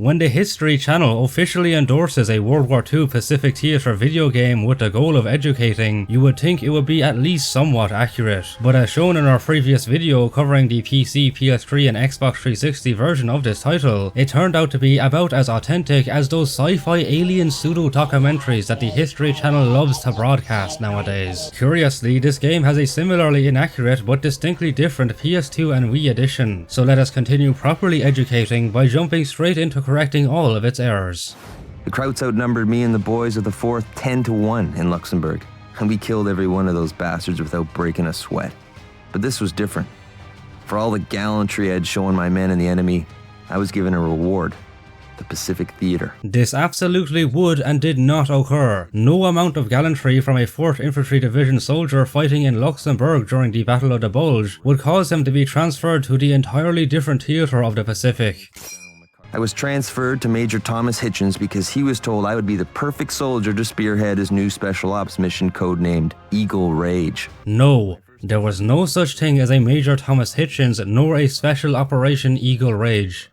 When the History Channel officially endorses a World War II Pacific Theater video game with the goal of educating, you would think it would be at least somewhat accurate. But as shown in our previous video covering the PC, PS3 and Xbox 360 version of this title, it turned out to be about as authentic as those sci-fi alien pseudo-documentaries that the History Channel loves to broadcast nowadays. Curiously, this game has a similarly inaccurate but distinctly different PS2 and Wii edition, so let us continue properly educating by jumping straight into correcting all of its errors. The Krauts outnumbered me and the boys of the 4th 10-1 in Luxembourg, and we killed every one of those bastards without breaking a sweat. But this was different. For all the gallantry I'd shown my men and the enemy, I was given a reward. The Pacific Theater. This absolutely would and did not occur. No amount of gallantry from a 4th Infantry Division soldier fighting in Luxembourg during the Battle of the Bulge would cause him to be transferred to the entirely different theater of the Pacific. I was transferred to Major Thomas Hitchens because he was told I would be the perfect soldier to spearhead his new special ops mission codenamed Eagle Rage. No, there was no such thing as a Major Thomas Hitchens nor a Special Operation Eagle Rage.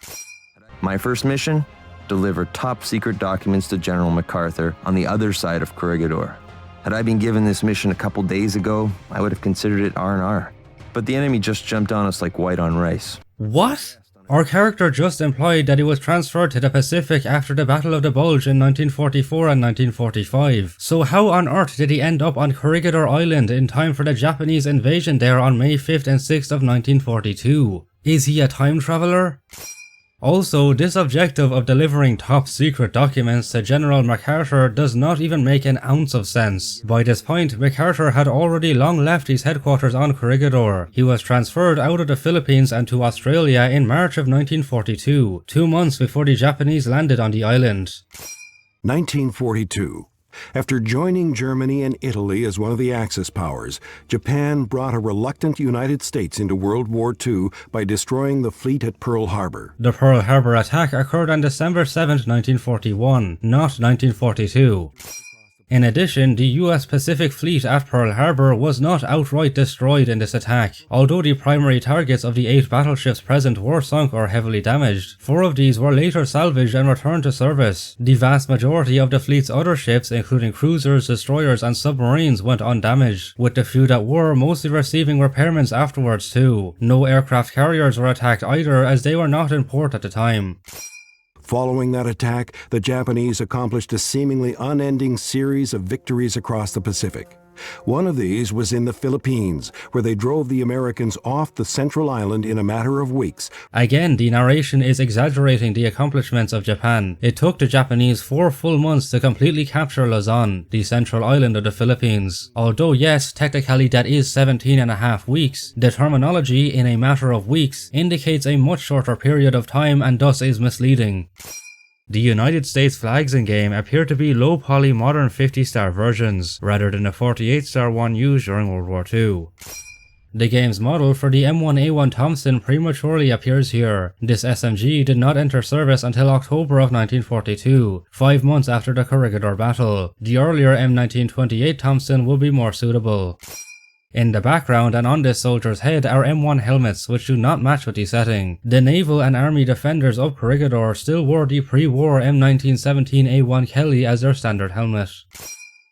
My first mission? Deliver top secret documents to General MacArthur on the other side of Corregidor. Had I been given this mission a couple days ago, I would have considered it R&R. But the enemy just jumped on us like white on rice. What? Our character just implied that he was transferred to the Pacific after the Battle of the Bulge in 1944 and 1945. So how on earth did he end up on Corregidor Island in time for the Japanese invasion there on May 5th and 6th of 1942? Is he a time traveler? Also, this objective of delivering top secret documents to General MacArthur does not even make an ounce of sense. By this point, MacArthur had already long left his headquarters on Corregidor. He was transferred out of the Philippines and to Australia in March of 1942, 2 months before the Japanese landed on the island. 1942. After joining Germany and Italy as one of the Axis powers, Japan brought a reluctant United States into World War II by destroying the fleet at Pearl Harbor. The Pearl Harbor attack occurred on December 7, 1941, not 1942. In addition, the US Pacific Fleet at Pearl Harbor was not outright destroyed in this attack, although the primary targets of the 8 battleships present were sunk or heavily damaged. 4 of these were later salvaged and returned to service. The vast majority of the fleet's other ships, including cruisers, destroyers and submarines, went undamaged, with the few that were mostly receiving repairments afterwards too. No aircraft carriers were attacked either, as they were not in port at the time. Following that attack, the Japanese accomplished a seemingly unending series of victories across the Pacific. One of these was in the Philippines, where they drove the Americans off the central island in a matter of weeks. Again, the narration is exaggerating the accomplishments of Japan. It took the Japanese 4 full months to completely capture Luzon, the central island of the Philippines. Although yes, technically that is 17.5 weeks, the terminology "in a matter of weeks" indicates a much shorter period of time and thus is misleading. The United States flags in-game appear to be low-poly modern 50-star versions, rather than the 48-star one used during World War II. The game's model for the M1A1 Thompson prematurely appears here. This SMG did not enter service until October of 1942, 5 months after the Corregidor battle. The earlier M1928 Thompson would be more suitable. In the background and on this soldier's head are M1 helmets, which do not match with the setting. The naval and army defenders of Corregidor still wore the pre-war M1917A1 Kelly as their standard helmet.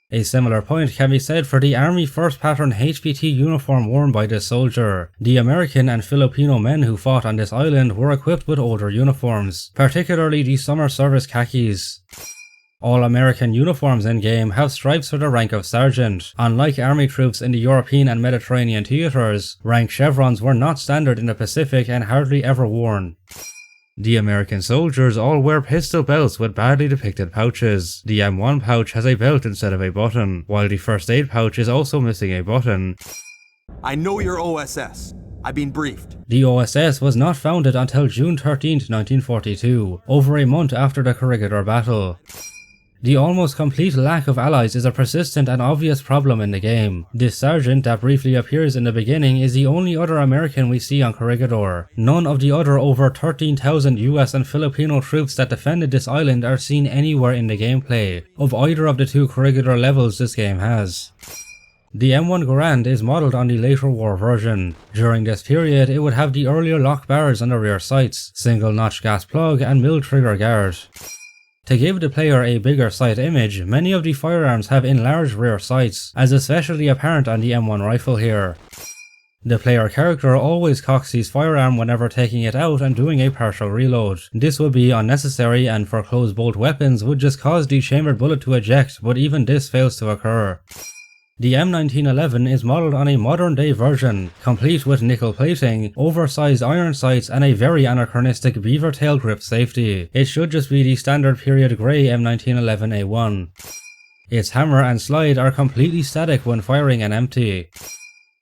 A similar point can be said for the Army first pattern HPT uniform worn by this soldier. The American and Filipino men who fought on this island were equipped with older uniforms, particularly the summer service khakis. All American uniforms in-game have stripes for the rank of sergeant. Unlike army troops in the European and Mediterranean theaters, rank chevrons were not standard in the Pacific and hardly ever worn. The American soldiers all wear pistol belts with badly depicted pouches. The M1 pouch has a belt instead of a button, while the first aid pouch is also missing a button. I know your OSS. I've been briefed. The OSS was not founded until June 13, 1942, over a month after the Corregidor battle. The almost complete lack of allies is a persistent and obvious problem in the game. This sergeant that briefly appears in the beginning is the only other American we see on Corregidor. None of the other over 13,000 US and Filipino troops that defended this island are seen anywhere in the gameplay, of either of the 2 Corregidor levels this game has. The M1 Garand is modelled on the later war version. During this period, it would have the earlier lock bars on the rear sights, single notch gas plug and mill trigger guard. To give the player a bigger sight image, many of the firearms have enlarged rear sights, as especially apparent on the M1 rifle here. The player character always cocks his firearm whenever taking it out and doing a partial reload. This would be unnecessary and for closed bolt weapons would just cause the chambered bullet to eject, but even this fails to occur. The M1911 is modelled on a modern day version, complete with nickel plating, oversized iron sights and a very anachronistic beaver tail grip safety. It should just be the standard period grey M1911A1. Its hammer and slide are completely static when firing and empty.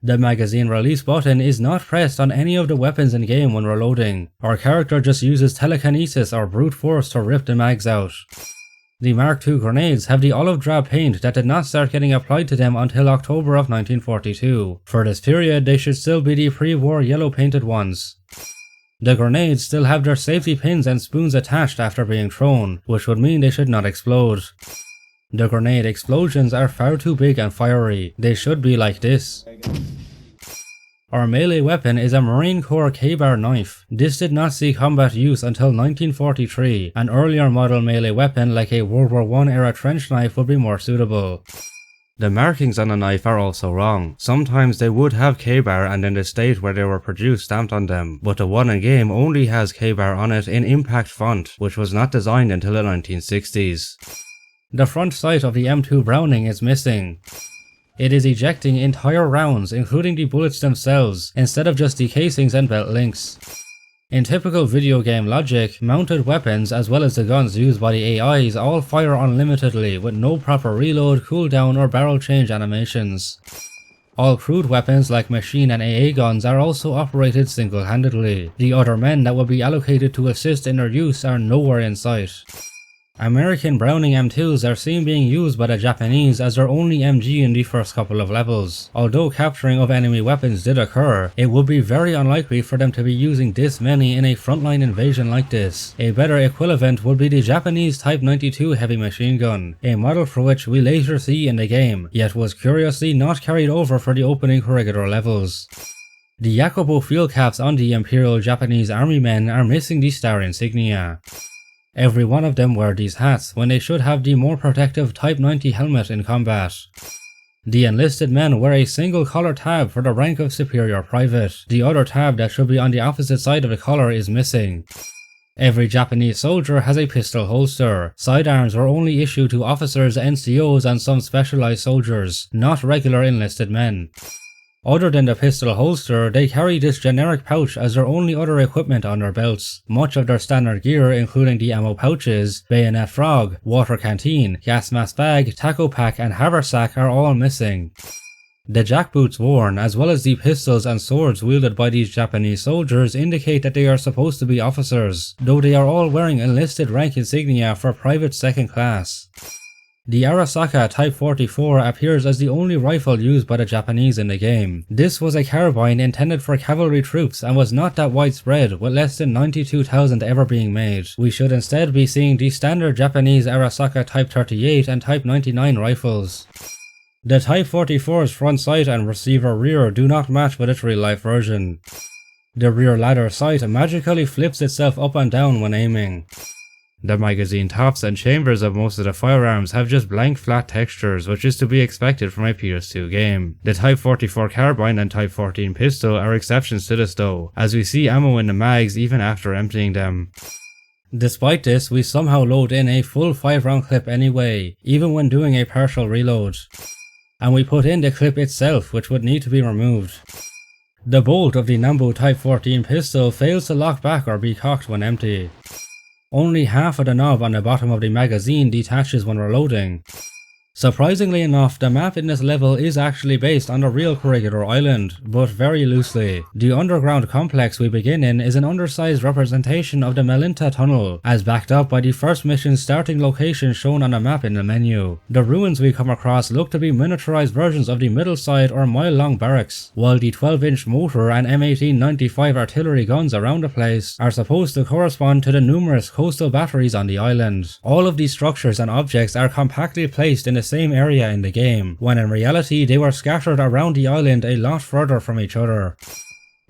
The magazine release button is not pressed on any of the weapons in game when reloading. Our character just uses telekinesis or brute force to rip the mags out. The Mark II grenades have the olive drab paint that did not start getting applied to them until October of 1942. For this period, they should still be the pre-war yellow painted ones. The grenades still have their safety pins and spoons attached after being thrown, which would mean they should not explode. The grenade explosions are far too big and fiery. They should be like this. Our melee weapon is a Marine Corps K-bar knife. This did not see combat use until 1943. An earlier model melee weapon like a World War I era trench knife would be more suitable. The markings on the knife are also wrong. Sometimes they would have K-bar and in the state where they were produced stamped on them, but the one in game only has K-bar on it in impact font, which was not designed until the 1960s. The front sight of the M2 Browning is missing. It is ejecting entire rounds, including the bullets themselves, instead of just the casings and belt links. In typical video game logic, mounted weapons as well as the guns used by the AIs all fire unlimitedly with no proper reload, cooldown or barrel change animations. All crewed weapons like machine and AA guns are also operated single-handedly. The other men that would be allocated to assist in their use are nowhere in sight. American Browning M2s are seen being used by the Japanese as their only MG in the first couple of levels. Although capturing of enemy weapons did occur, it would be very unlikely for them to be using this many in a frontline invasion like this. A better equivalent would be the Japanese Type 92 heavy machine gun, a model for which we later see in the game, yet was curiously not carried over for the opening Corregidor levels. The Yakubo field caps on the Imperial Japanese Army men are missing the star insignia. Every one of them wear these hats when they should have the more protective Type 90 helmet in combat. The enlisted men wear a single collar tab for the rank of Superior Private. The other tab that should be on the opposite side of the collar is missing. Every Japanese soldier has a pistol holster. Sidearms were only issued to officers, NCOs and some specialized soldiers, not regular enlisted men. Other than the pistol holster, they carry this generic pouch as their only other equipment on their belts. Much of their standard gear, including the ammo pouches, bayonet frog, water canteen, gas mask bag, taco pack and haversack are all missing. The jackboots worn, as well as the pistols and swords wielded by these Japanese soldiers, indicate that they are supposed to be officers, though they are all wearing enlisted rank insignia for private second class. The Arasaka Type 44 appears as the only rifle used by the Japanese in the game. This was a carbine intended for cavalry troops and was not that widespread, with less than 92,000 ever being made. We should instead be seeing the standard Japanese Arasaka Type 38 and Type 99 rifles. The Type 44's front sight and receiver rear do not match with its real life version. The rear ladder sight magically flips itself up and down when aiming. The magazine tops and chambers of most of the firearms have just blank flat textures, which is to be expected from a PS2 game. The Type 44 carbine and Type 14 pistol are exceptions to this though, as we see ammo in the mags even after emptying them. Despite this, we somehow load in a full 5-round clip anyway, even when doing a partial reload. And we put in the clip itself, which would need to be removed. The bolt of the Nambu Type 14 pistol fails to lock back or be cocked when empty. Only half of the knob on the bottom of the magazine detaches when reloading. Surprisingly enough, the map in this level is actually based on the real Corregidor Island, but very loosely. The underground complex we begin in is an undersized representation of the Melinta Tunnel, as backed up by the first mission's starting location shown on the map in the menu. The ruins we come across look to be miniaturized versions of the middle-side or mile-long barracks, while the 12-inch motor and M1895 artillery guns around the place are supposed to correspond to the numerous coastal batteries on the island. All of these structures and objects are compactly placed in a same area in the game, when in reality they were scattered around the island a lot further from each other.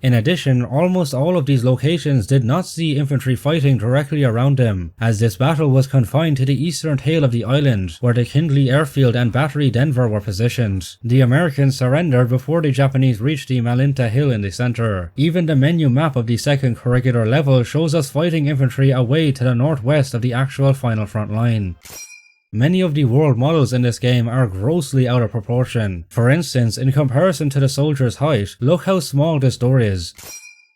In addition, almost all of these locations did not see infantry fighting directly around them, as this battle was confined to the eastern tail of the island, where the Kindley Airfield and Battery Denver were positioned. The Americans surrendered before the Japanese reached the Malinta Hill in the center. Even the menu map of the second Corregidor level shows us fighting infantry away to the northwest of the actual final front line. Many of the world models in this game are grossly out of proportion. For instance, in comparison to the soldier's height, look how small this door is.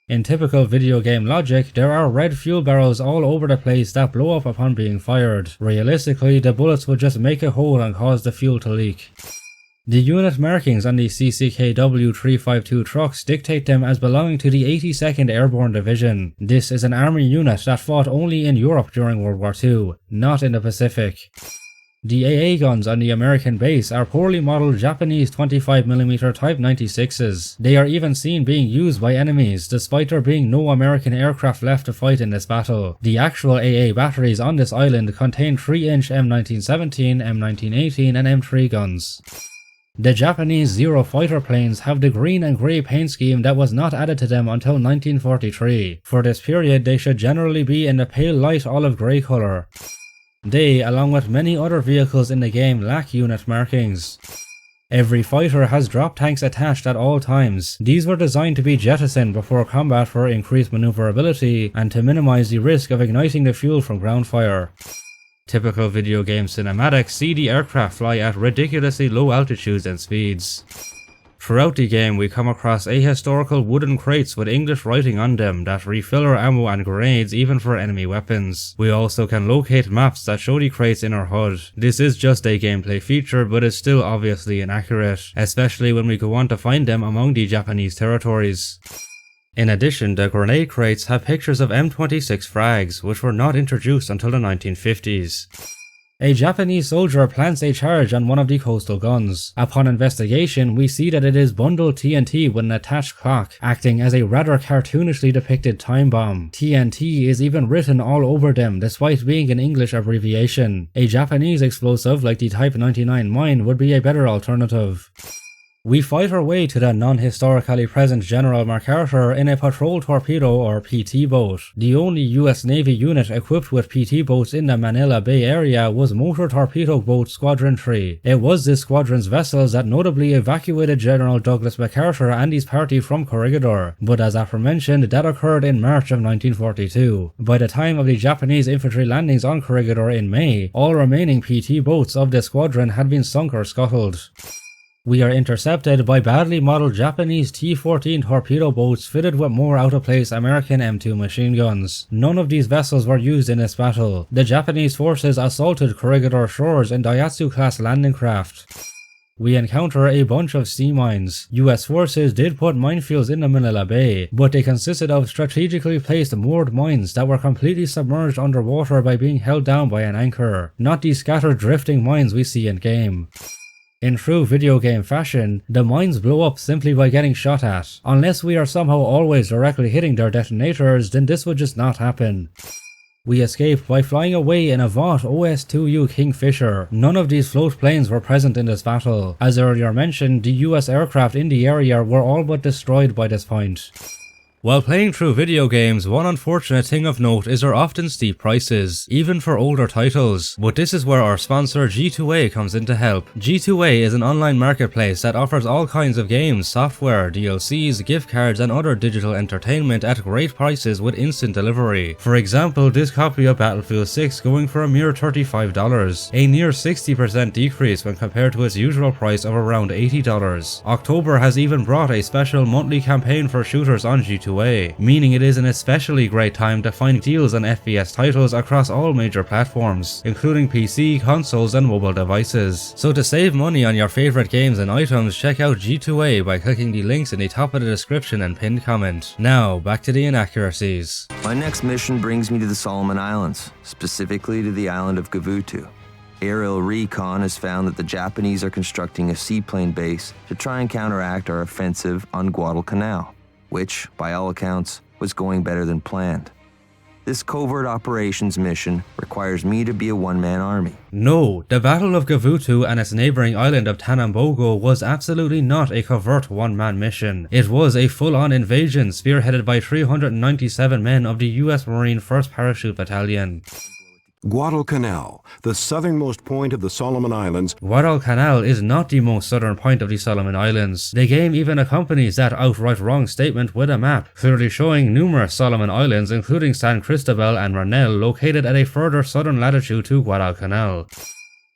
In typical video game logic, there are red fuel barrels all over the place that blow up upon being fired. Realistically, the bullets would just make a hole and cause the fuel to leak. The unit markings on the CCKW 352 trucks dictate them as belonging to the 82nd Airborne Division. This is an army unit that fought only in Europe during World War II, not in the Pacific. The AA guns on the American base are poorly modeled Japanese 25mm Type 96s. They are even seen being used by enemies, despite there being no American aircraft left to fight in this battle. The actual AA batteries on this island contain 3-inch M1917, M1918 and M3 guns. The Japanese Zero fighter planes have the green and grey paint scheme that was not added to them until 1943. For this period, they should generally be in the pale light olive grey colour. They, along with many other vehicles in the game, lack unit markings. Every fighter has drop tanks attached at all times. These were designed to be jettisoned before combat for increased maneuverability and to minimize the risk of igniting the fuel from ground fire. Typical video game cinematics see the aircraft fly at ridiculously low altitudes and speeds. Throughout the game, we come across ahistorical wooden crates with English writing on them that refill our ammo and grenades even for enemy weapons. We also can locate maps that show the crates in our HUD. This is just a gameplay feature, but is still obviously inaccurate, especially when we go on to find them among the Japanese territories. In addition, the grenade crates have pictures of M26 frags, which were not introduced until the 1950s. A Japanese soldier plants a charge on one of the coastal guns. Upon investigation, we see that it is bundled TNT with an attached clock, acting as a rather cartoonishly depicted time bomb. TNT is even written all over them, despite being an English abbreviation. A Japanese explosive like the Type 99 mine would be a better alternative. We fight our way to the non-historically present General MacArthur in a patrol torpedo or PT boat. The only US Navy unit equipped with PT boats in the Manila Bay area was Motor Torpedo Boat Squadron 3. It was this squadron's vessels that notably evacuated General Douglas MacArthur and his party from Corregidor, but as aforementioned, that occurred in March of 1942. By the time of the Japanese infantry landings on Corregidor in May, all remaining PT boats of the squadron had been sunk or scuttled. We are intercepted by badly modeled Japanese T-14 torpedo boats fitted with more out-of-place American M2 machine guns. None of these vessels were used in this battle. The Japanese forces assaulted Corregidor shores in Daihatsu-class landing craft. We encounter a bunch of sea mines. US forces did put minefields in the Manila Bay, but they consisted of strategically placed moored mines that were completely submerged underwater by being held down by an anchor, not the scattered drifting mines we see in game. In true video game fashion, the mines blow up simply by getting shot at. Unless we are somehow always directly hitting their detonators, then this would just not happen. We escaped by flying away in a Vought OS-2U Kingfisher. None of these float planes were present in this battle. As earlier mentioned, the US aircraft in the area were all but destroyed by this point. While playing through video games, one unfortunate thing of note is their often steep prices, even for older titles. But this is where our sponsor G2A comes in to help. G2A is an online marketplace that offers all kinds of games, software, DLCs, gift cards and other digital entertainment at great prices with instant delivery. For example, this copy of Battlefield 6 going for a mere $35, a near 60% decrease when compared to its usual price of around $80. October has even brought a special monthly campaign for shooters on G2A, meaning it is an especially great time to find deals on FPS titles across all major platforms, including PC, consoles and mobile devices. So to save money on your favorite games and items, check out G2A by clicking the links in the top of the description and pinned comment. Now, back to the inaccuracies. My next mission brings me to the Solomon Islands, specifically to the island of Gavutu. Aerial recon has found that the Japanese are constructing a seaplane base to try and counteract our offensive on Guadalcanal, which, by all accounts, was going better than planned. This covert operations mission requires me to be a one-man army. No, the Battle of Gavutu and its neighbouring island of Tanambogo was absolutely not a covert one-man mission. It was a full-on invasion spearheaded by 397 men of the US Marine 1st Parachute Battalion. Guadalcanal, the southernmost point of the Solomon Islands. Guadalcanal is not the most southern point of the Solomon Islands. The game even accompanies that outright wrong statement with a map, clearly showing numerous Solomon Islands including San Cristobal and Ranel located at a further southern latitude to Guadalcanal.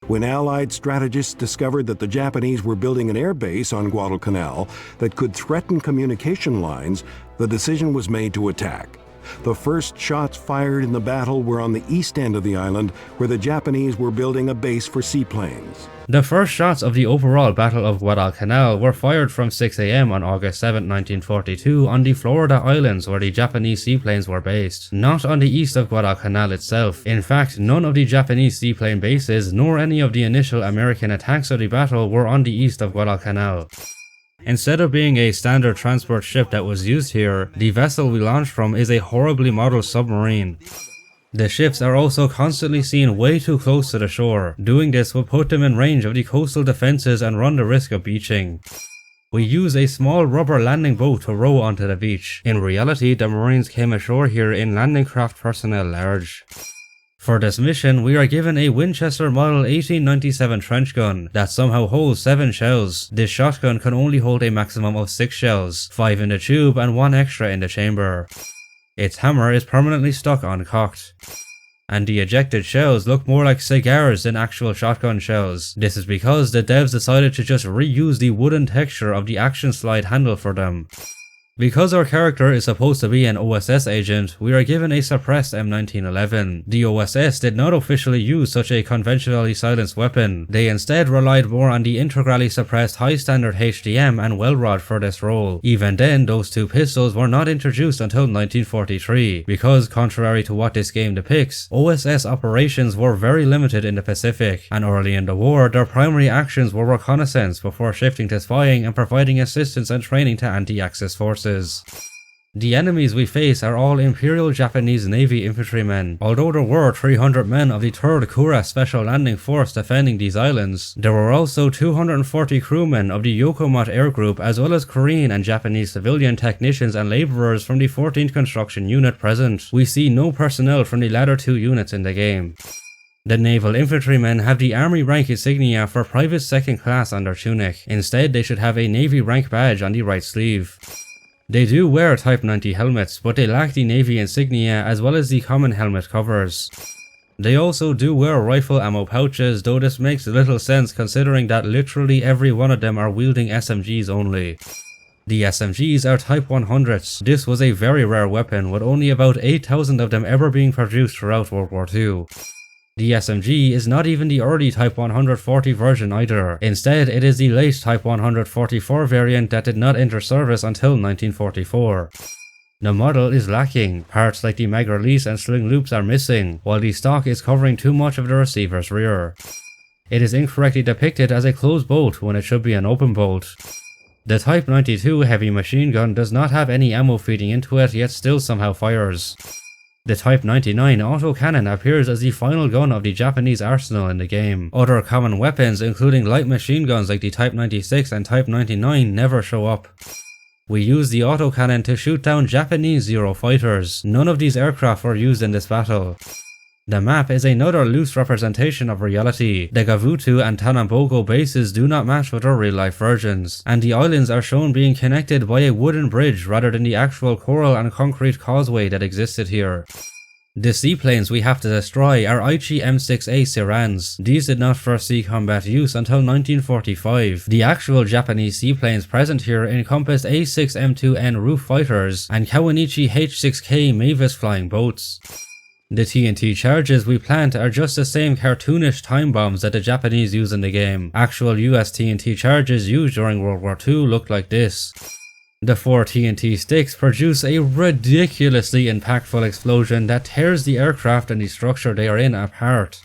When Allied strategists discovered that the Japanese were building an air base on Guadalcanal that could threaten communication lines, the decision was made to attack. The first shots fired in the battle were on the east end of the island, where the Japanese were building a base for seaplanes. The first shots of the overall Battle of Guadalcanal were fired from 6 AM on August 7, 1942 on the Florida Islands where the Japanese seaplanes were based, not on the east of Guadalcanal itself. In fact, none of the Japanese seaplane bases nor any of the initial American attacks of the battle were on the east of Guadalcanal. Instead of being a standard transport ship that was used here, the vessel we launched from is a horribly modeled submarine. The ships are also constantly seen way too close to the shore. Doing this will put them in range of the coastal defences and run the risk of beaching. We use a small rubber landing boat to row onto the beach. In reality, the Marines came ashore here in landing craft personnel large. For this mission, we are given a Winchester Model 1897 trench gun that somehow holds 7 shells. This shotgun can only hold a maximum of 6 shells, 5 in the tube and 1 extra in the chamber. Its hammer is permanently stuck uncocked. And the ejected shells look more like cigars than actual shotgun shells. This is because the devs decided to just reuse the wooden texture of the action slide handle for them. Because our character is supposed to be an OSS agent, we are given a suppressed M1911. The OSS did not officially use such a conventionally silenced weapon. They instead relied more on the integrally suppressed high standard HDM and well rod for this role. Even then, those two pistols were not introduced until 1943, because contrary to what this game depicts, OSS operations were very limited in the Pacific, and early in the war, their primary actions were reconnaissance before shifting to spying and providing assistance and training to anti-Axis forces. The enemies we face are all Imperial Japanese Navy infantrymen. Although there were 300 men of the 3rd Kura Special Landing Force defending these islands, there were also 240 crewmen of the Yokomat Air Group as well as Korean and Japanese civilian technicians and labourers from the 14th Construction Unit present. We see no personnel from the latter two units in the game. The naval infantrymen have the army rank insignia for Private 2nd Class on their tunic. Instead, they should have a Navy rank badge on the right sleeve. They do wear Type 90 helmets, but they lack the Navy insignia as well as the common helmet covers. They also do wear rifle ammo pouches, though this makes little sense considering that literally every one of them are wielding SMGs only. The SMGs are Type 100s. This was a very rare weapon, with only about 8,000 of them ever being produced throughout World War II. The SMG is not even the early Type 140 version either. Instead, it is the late Type 144 variant that did not enter service until 1944. The model is lacking. Parts like the mag release and sling loops are missing, while the stock is covering too much of the receiver's rear. It is incorrectly depicted as a closed bolt when it should be an open bolt. The Type 92 heavy machine gun does not have any ammo feeding into it, yet still somehow fires. The Type 99 autocannon appears as the final gun of the Japanese arsenal in the game. Other common weapons, including light machine guns like the Type 96 and Type 99, never show up. We use the autocannon to shoot down Japanese Zero fighters. None of these aircraft were used in this battle. The map is another loose representation of reality. The Gavutu and Tanambogo bases do not match with their real-life versions, and the islands are shown being connected by a wooden bridge rather than the actual coral and concrete causeway that existed here. The seaplanes we have to destroy are Aichi M6A Sirans. These did not first see combat use until 1945. The actual Japanese seaplanes present here encompassed A6M2N roof fighters and Kawanichi H6K Mavis flying boats. The TNT charges we plant are just the same cartoonish time bombs that the Japanese use in the game. Actual US TNT charges used during World War II look like this. The 4 TNT sticks produce a ridiculously impactful explosion that tears the aircraft and the structure they are in apart.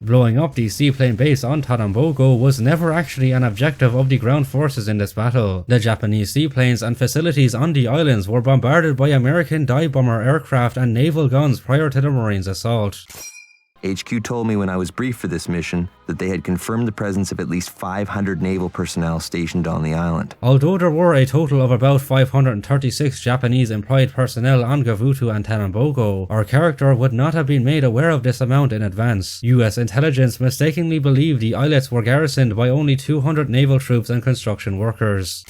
Blowing up the seaplane base on Tanambogo was never actually an objective of the ground forces in this battle. The Japanese seaplanes and facilities on the islands were bombarded by American dive bomber aircraft and naval guns prior to the Marines' assault. HQ told me when I was briefed for this mission that they had confirmed the presence of at least 500 naval personnel stationed on the island. Although there were a total of about 536 Japanese employed personnel on Gavutu and Tanambogo, our character would not have been made aware of this amount in advance. US intelligence mistakenly believed the islets were garrisoned by only 200 naval troops and construction workers.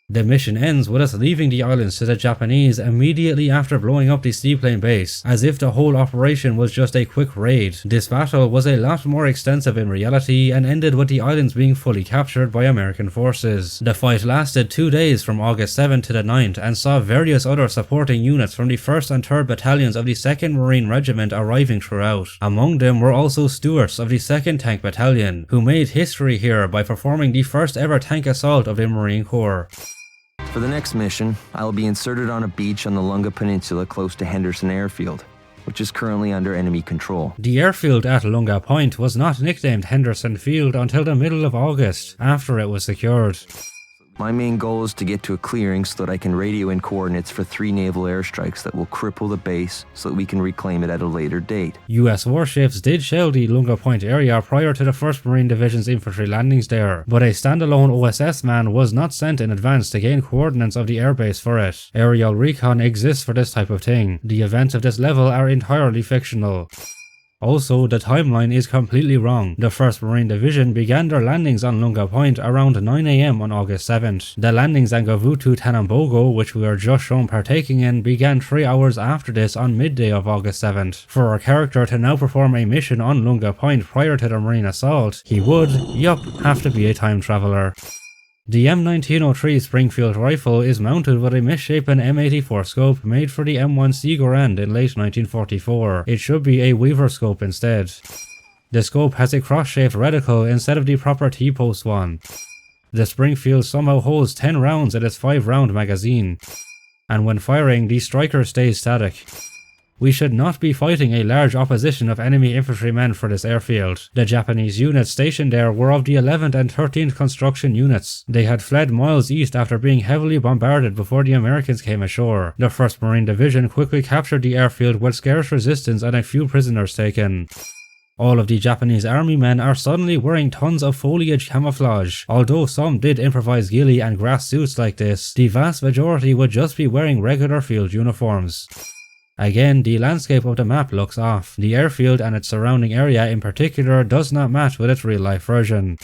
The mission ends with us leaving the islands to the Japanese immediately after blowing up the seaplane base, as if the whole operation was just a quick raid. This battle was a lot more extensive in reality and ended with the islands being fully captured by American forces. The fight lasted 2 days from August 7th to the 9th and saw various other supporting units from the 1st and 3rd battalions of the 2nd Marine Regiment arriving throughout. Among them were also Stewarts of the 2nd Tank Battalion, who made history here by performing the first ever tank assault of the Marine Corps. For the next mission, I will be inserted on a beach on the Lunga Peninsula close to Henderson Airfield, which is currently under enemy control. The airfield at Lunga Point was not nicknamed Henderson Field until the middle of August, after it was secured. My main goal is to get to a clearing so that I can radio in coordinates for 3 naval airstrikes that will cripple the base so that we can reclaim it at a later date. US warships did shell the Lunga Point area prior to the 1st Marine Division's infantry landings there, but a standalone OSS man was not sent in advance to gain coordinates of the airbase for it. Aerial recon exists for this type of thing. The events of this level are entirely fictional. Also, the timeline is completely wrong. The 1st Marine Division began their landings on Lunga Point around 9 AM on August 7th. The landings on Gavutu Tanambogo, which we were just shown partaking in, began 3 hours after this on midday of August 7th. For our character to now perform a mission on Lunga Point prior to the Marine assault, he would, have to be a time traveler. The M1903 Springfield rifle is mounted with a misshapen M84 scope made for the M1 Garand in late 1944. It should be a Weaver scope instead. The scope has a cross-shaped reticle instead of the proper T-post one. The Springfield somehow holds 10 rounds in its 5-round magazine, and when firing, the striker stays static. We should not be fighting a large opposition of enemy infantrymen for this airfield. The Japanese units stationed there were of the 11th and 13th construction units. They had fled miles east after being heavily bombarded before the Americans came ashore. The 1st Marine Division quickly captured the airfield with scarce resistance and a few prisoners taken. All of the Japanese army men are suddenly wearing tons of foliage camouflage. Although some did improvise ghillie and grass suits like this, the vast majority would just be wearing regular field uniforms. Again, the landscape of the map looks off. The airfield and its surrounding area in particular does not match with its real-life version.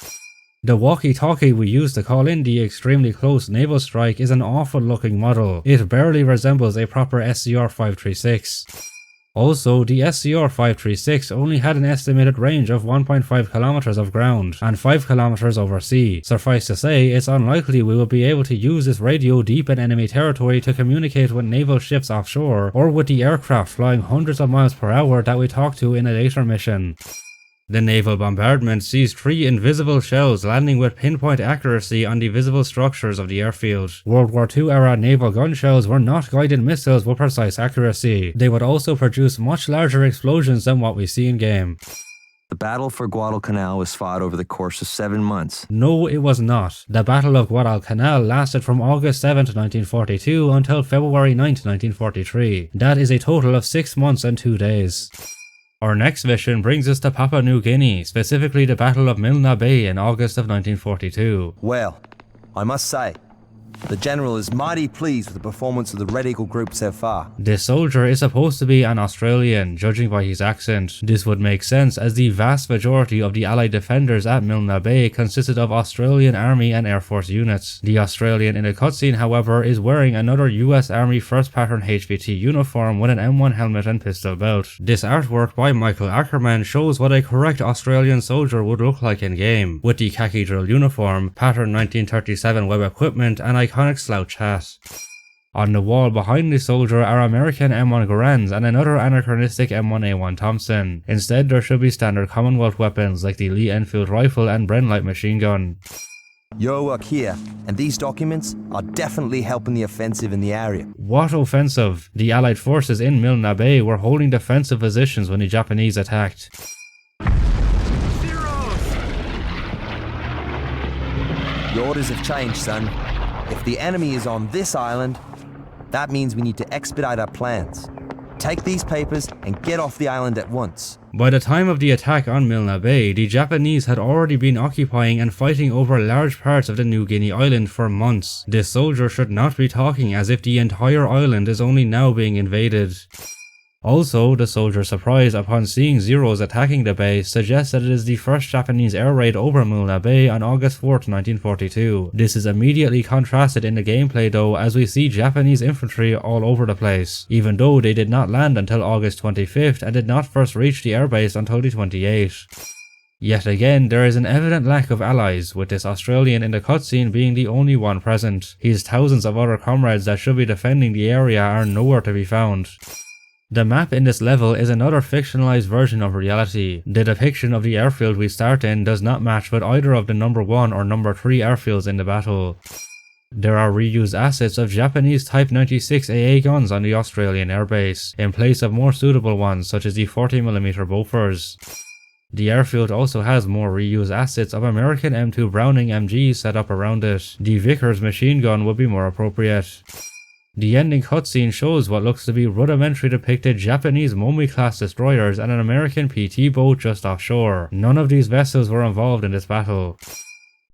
The walkie-talkie we use to call in the extremely close naval strike is an awful-looking model. It barely resembles a proper SCR-536. Also, the SCR-536 only had an estimated range of 1.5 kilometers of ground and 5 kilometers over sea. Suffice to say, it's unlikely we will be able to use this radio deep in enemy territory to communicate with naval ships offshore or with the aircraft flying hundreds of miles per hour that we talk to in a later mission. The naval bombardment sees 3 invisible shells landing with pinpoint accuracy on the visible structures of the airfield. World War II era naval gun shells were not guided missiles with precise accuracy. They would also produce much larger explosions than what we see in game. The battle for Guadalcanal was fought over the course of 7 months. No, it was not. The Battle of Guadalcanal lasted from August 7, 1942 until February 9, 1943. That is a total of 6 months and 2 days. Our next mission brings us to Papua New Guinea, specifically the Battle of Milne Bay in August of 1942. Well, I must say, the General is mighty pleased with the performance of the Red Eagle Group so far. This soldier is supposed to be an Australian, judging by his accent. This would make sense as the vast majority of the Allied defenders at Milne Bay consisted of Australian Army and Air Force units. The Australian in the cutscene, however, is wearing another US Army 1st Pattern HVT uniform with an M1 helmet and pistol belt. This artwork by Michael Akkerman shows what a correct Australian soldier would look like in game, with the khaki drill uniform, Pattern 1937 web equipment, and iconic slouch hat. On the wall behind the soldier are American M1 Garands and another anachronistic M1A1 Thompson. Instead, there should be standard Commonwealth weapons like the Lee Enfield rifle and Bren light machine gun. Your work here and these documents are definitely helping the offensive in the area. What offensive? The Allied forces in Milne Bay were holding defensive positions when the Japanese attacked. The orders have changed, son. If the enemy is on this island, that means we need to expedite our plans. Take these papers and get off the island at once. By the time of the attack on Milne Bay, the Japanese had already been occupying and fighting over large parts of the New Guinea island for months. This soldier should not be talking as if the entire island is only now being invaded. Also, the soldier's surprise upon seeing Zeros attacking the base suggests that it is the first Japanese air raid over Milne Bay on August 4th, 1942. This is immediately contrasted in the gameplay though, as we see Japanese infantry all over the place, even though they did not land until August 25th and did not first reach the airbase until the 28th. Yet again, there is an evident lack of allies, with this Australian in the cutscene being the only one present. His thousands of other comrades that should be defending the area are nowhere to be found. The map in this level is another fictionalized version of reality. The depiction of the airfield we start in does not match with either of the number 1 or number 3 airfields in the battle. There are reused assets of Japanese Type 96 AA guns on the Australian airbase, in place of more suitable ones such as the 40mm Bofors. The airfield also has more reused assets of American M2 Browning MGs set up around it. The Vickers machine gun would be more appropriate. The ending cutscene shows what looks to be rudimentary depicted Japanese Momi-class destroyers and an American PT boat just offshore. None of these vessels were involved in this battle.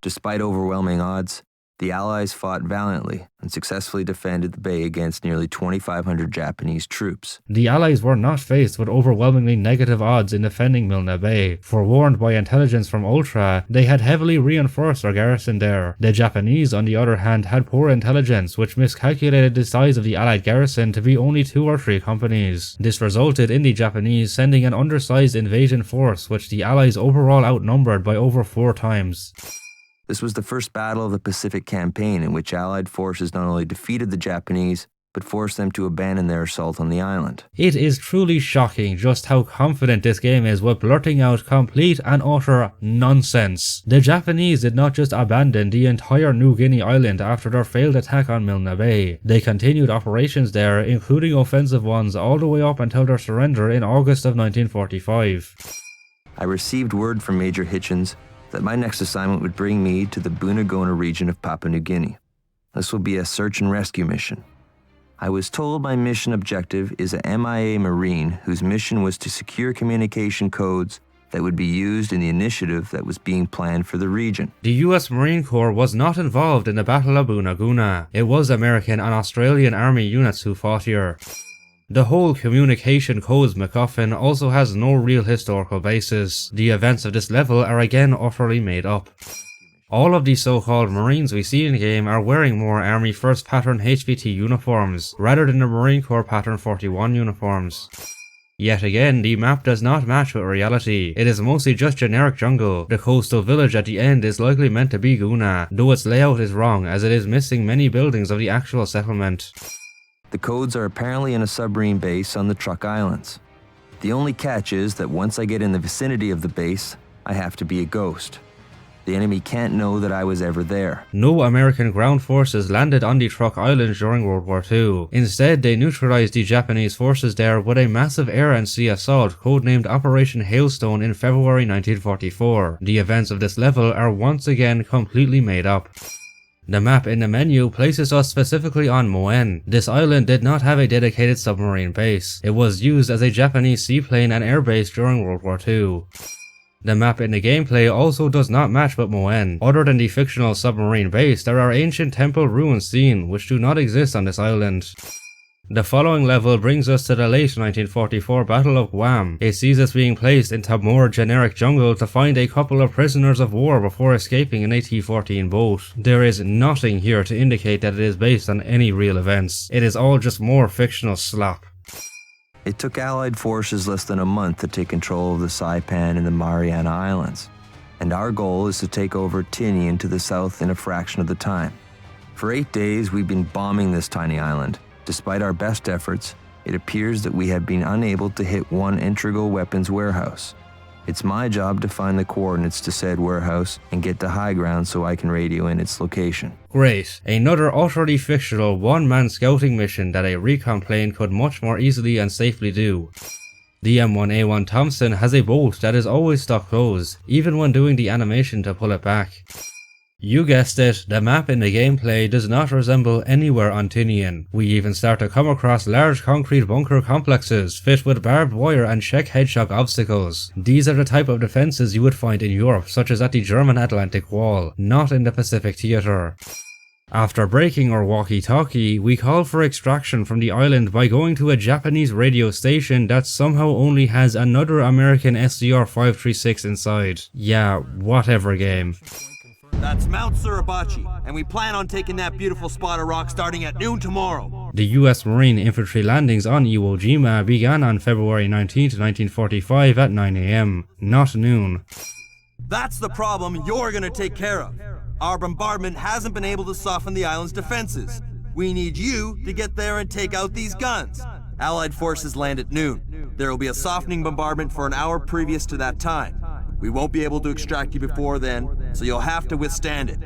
Despite overwhelming odds, the Allies fought valiantly and successfully defended the bay against nearly 2,500 Japanese troops. The Allies were not faced with overwhelmingly negative odds in defending Milne Bay. Forewarned by intelligence from Ultra, they had heavily reinforced their garrison there. The Japanese, on the other hand, had poor intelligence, which miscalculated the size of the Allied garrison to be only 2 or 3 companies. This resulted in the Japanese sending an undersized invasion force, which the Allies overall outnumbered by over 4 times. This was the first battle of the Pacific Campaign in which Allied forces not only defeated the Japanese, but forced them to abandon their assault on the island. It is truly shocking just how confident this game is with blurting out complete and utter nonsense. The Japanese did not just abandon the entire New Guinea island after their failed attack on Milne Bay. They continued operations there, including offensive ones, all the way up until their surrender in August of 1945. I received word from Major Hitchens that my next assignment would bring me to the Buna Gona region of Papua New Guinea. This will be a search and rescue mission. I was told my mission objective is a MIA Marine whose mission was to secure communication codes that would be used in the initiative that was being planned for the region. The US Marine Corps was not involved in the Battle of Buna Gona. It was American and Australian Army units who fought here. The whole communication codes MacGuffin also has no real historical basis. The events of this level are again utterly made up. All of these so-called Marines we see in the game are wearing more Army 1st Pattern HVT uniforms, rather than the Marine Corps Pattern 41 uniforms. Yet again, the map does not match with reality. It is mostly just generic jungle. The coastal village at the end is likely meant to be Gona, though its layout is wrong as it is missing many buildings of the actual settlement. The codes are apparently in a submarine base on the Truk Islands. The only catch is that once I get in the vicinity of the base, I have to be a ghost. The enemy can't know that I was ever there. No American ground forces landed on the Truk Islands during World War II. Instead, they neutralized the Japanese forces there with a massive air and sea assault codenamed Operation Hailstone in February 1944. The events of this level are once again completely made up. The map in the menu places us specifically on Moen. This island did not have a dedicated submarine base. It was used as a Japanese seaplane and airbase during World War II. The map in the gameplay also does not match with Moen. Other than the fictional submarine base, there are ancient temple ruins seen, which do not exist on this island. The following level brings us to the late 1944 Battle of Guam. It sees us being placed into more generic jungle to find a couple of prisoners of war before escaping in a T-14 boat. There is nothing here to indicate that it is based on any real events. It is all just more fictional slop. It took Allied forces less than a month to take control of the Saipan and the Mariana Islands, and our goal is to take over Tinian to the south in a fraction of the time. For 8 days, we've been bombing this tiny island. Despite our best efforts, it appears that we have been unable to hit one integral weapons warehouse. It's my job to find the coordinates to said warehouse and get to high ground so I can radio in its location. Great. Another utterly fictional one-man scouting mission that a recon plane could much more easily and safely do. The M1A1 Thompson has a bolt that is always stuck closed, even when doing the animation to pull it back. You guessed it, the map in the gameplay does not resemble anywhere on Tinian. We even start to come across large concrete bunker complexes fit with barbed wire and check headshock obstacles. These are the type of defenses you would find in Europe, such as at the German Atlantic Wall, not in the Pacific Theatre. After breaking our walkie-talkie, we call for extraction from the island by going to a Japanese radio station that somehow only has another American SDR-536 inside. Yeah, whatever game. That's Mount Suribachi, and we plan on taking that beautiful spot of rock starting at noon tomorrow. The US Marine infantry landings on Iwo Jima began on February 19, 1945 at 9 AM, not noon. That's the problem you're gonna take care of. Our bombardment hasn't been able to soften the island's defenses. We need you to get there and take out these guns. Allied forces land at noon. There will be a softening bombardment for an hour previous to that time. We won't be able to extract you before then, so you'll have to withstand it.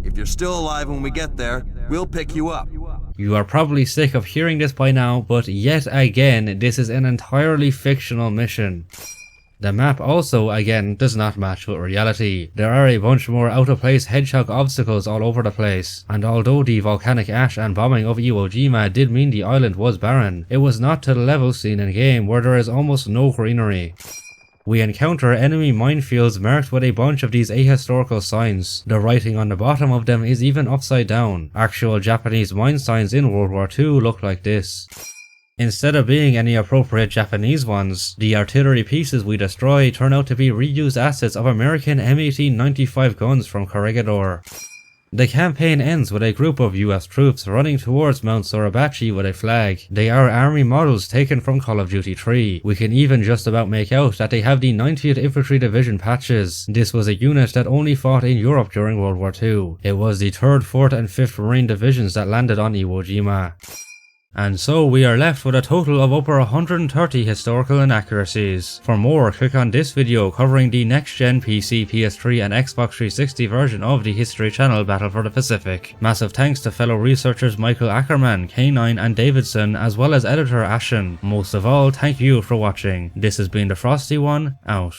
If you're still alive when we get there, we'll pick you up. You are probably sick of hearing this by now, but yet again, this is an entirely fictional mission. The map also, again, does not match with reality. There are a bunch more out-of-place headshock obstacles all over the place, and although the volcanic ash and bombing of Iwo Jima did mean the island was barren, it was not to the level seen in game where there is almost no greenery. We encounter enemy minefields marked with a bunch of these ahistorical signs. The writing on the bottom of them is even upside down. Actual Japanese mine signs in World War II look like this. Instead of being any appropriate Japanese ones, the artillery pieces we destroy turn out to be reused assets of American M1895 guns from Corregidor. The campaign ends with a group of US troops running towards Mount Suribachi with a flag. They are army models taken from Call of Duty 3. We can even just about make out that they have the 90th Infantry Division patches. This was a unit that only fought in Europe during World War II. It was the 3rd, 4th and 5th Marine Divisions that landed on Iwo Jima. And so we are left with a total of over 130 historical inaccuracies. For more, click on this video covering the next-gen PC, PS3 and Xbox 360 version of the History Channel Battle for the Pacific. Massive thanks to fellow researchers Michael Akkerman, K-Nyne and Davidson, as well as editor Ashen. Most of all, thank you for watching. This has been the Frosty One, out.